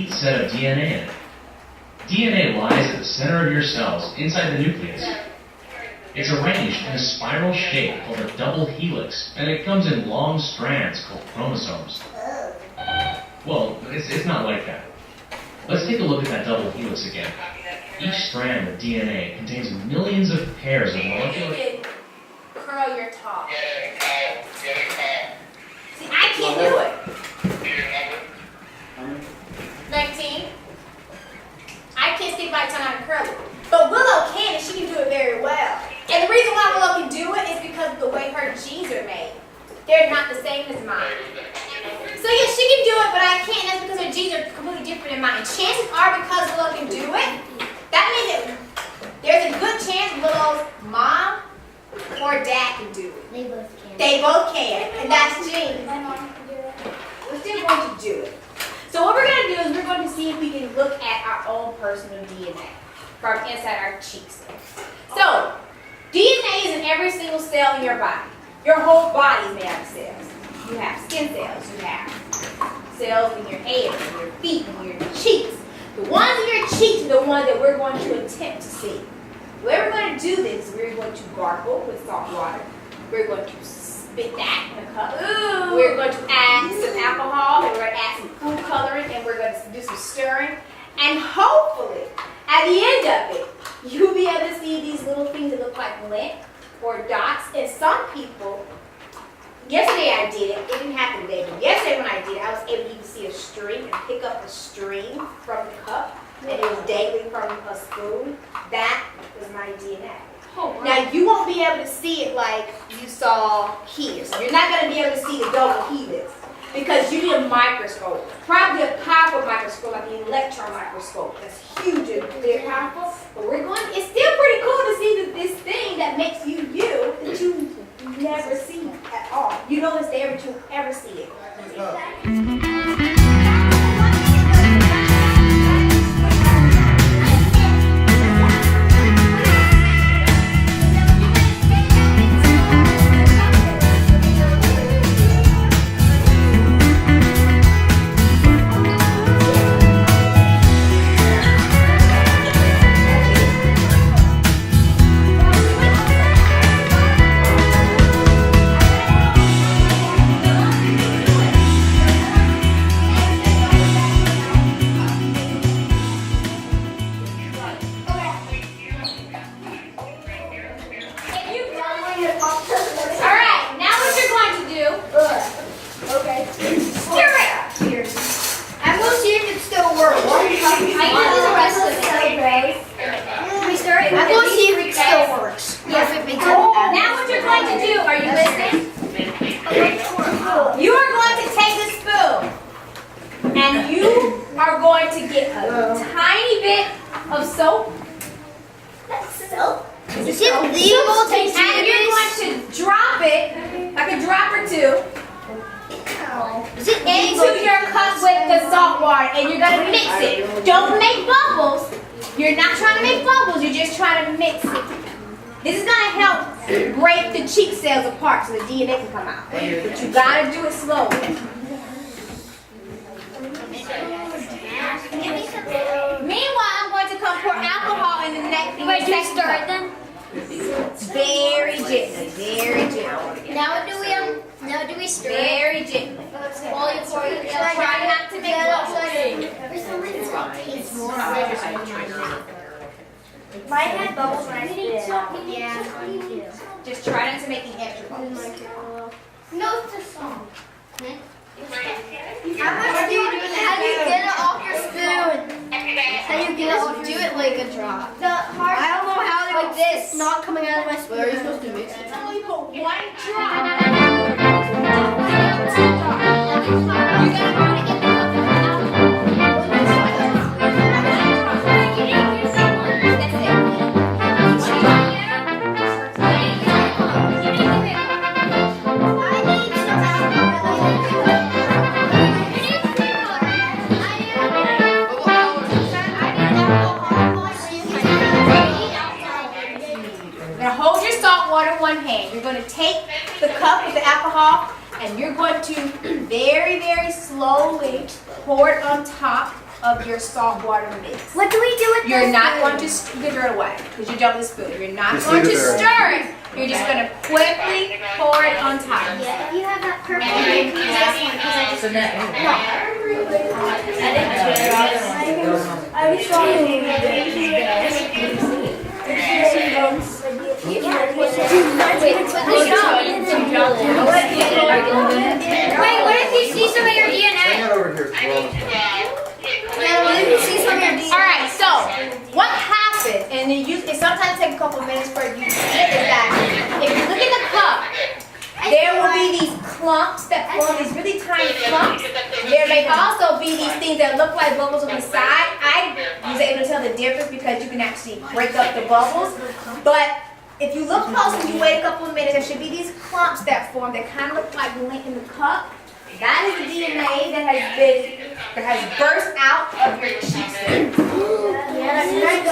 complete set of DNA in it. DNA lies at the center of your cells, inside the nucleus. It's arranged in a spiral shape called a double helix, and it comes in long strands called chromosomes. Well, it's not like that. Let's take a look at that double helix again. Each strand of DNA contains millions of pairs of molecular... Curl your top. See, I can't do it. 19. I can't stick my tongue out and curl it. But Willow can, and she can do it very well. And the reason why Willow can do it is because of the way her genes are made. They're not the same as mine. So yeah, she can do it, but I can't. That's because her genes are completely different than mine. And chances are, because Willow can do it, that means that there's a good chance Willow's mom or dad can do it. They both can. They both can, and that's genes. My mom can do it. We're still going to do it. So what we're going to do is we're going to see if we can look at our own personal DNA from inside our cheeks. So, DNA is in every single cell in your body. Your whole body is made out of cells. You have skin cells. You have cells in your hair, in your feet, in your cheeks. The ones in your cheeks are the ones that we're going to attempt to see. The way we're going to do this, we're going to gargle with salt water. We're going to spit that in a cup. Ooh. We're going to add some alcohol, and we're going to add some food coloring, and we're going to do some stirring. And hopefully, at the end of it, you'll be able to see these little things that look like lint or dots. And some people, yesterday I did it. It didn't happen today, but yesterday when I did it, I was able to even see a string and pick up a stream from the cup, and it was dangling from a spoon. That was my DNA. Oh, wow. Now, you won't be able to see it like you saw here. So you're not going to be able to see the double helix because you need a microscope. Probably a powerful microscope, like an electron microscope. That's huge and very powerful. But it's still pretty cool to see this thing that makes you you that you never see at all. You know it's there, but you ever see it. So the DNA can come out. But you gotta do it slowly. Meanwhile, I'm going to come pour alcohol in the next. Wait, do you stir it then? Very gently, very gently. Now do we stir it? Very gently. While you pour it, Try not to make bubbles. For some reason, it tastes more. Mine had bubbles when I did it. Yeah. Just try not to make any extra bubbles. No, it's just salt. How much do you do that? How do you get it off your spoon? How do you get it off? Do it like a drop. I don't know how to like this. It's not coming out of my spoon. Are you supposed to mix it? No, you put one drop. You gotta put it in the one hand. You're going to take the cup with the alcohol and you're going to very, very slowly pour it on top of your salt water mix. What do we do with You're this not food? going to you can throw it away because you don't need spoon. You're not Just going leave to it there. stir it. You're just going to quickly pour it on top. Yeah, if you have that purple one, you can use this one because I just Wait, what if you see some of your Hang DNA? it over here. Well, Alright, so what happens, and it sometimes takes a couple of minutes for you to see it, is that if you look in the cup, there will be these clumps that form these really tiny clumps. There may also be these things that look like bubbles on the side. I was able to tell the difference because you can actually break up the bubbles. But if you look close and you wait a couple of minutes, there should be these clumps that form that kind of look like lint in the cup. That is the DNA that has burst out of your cheeks. Yeah, that's nice.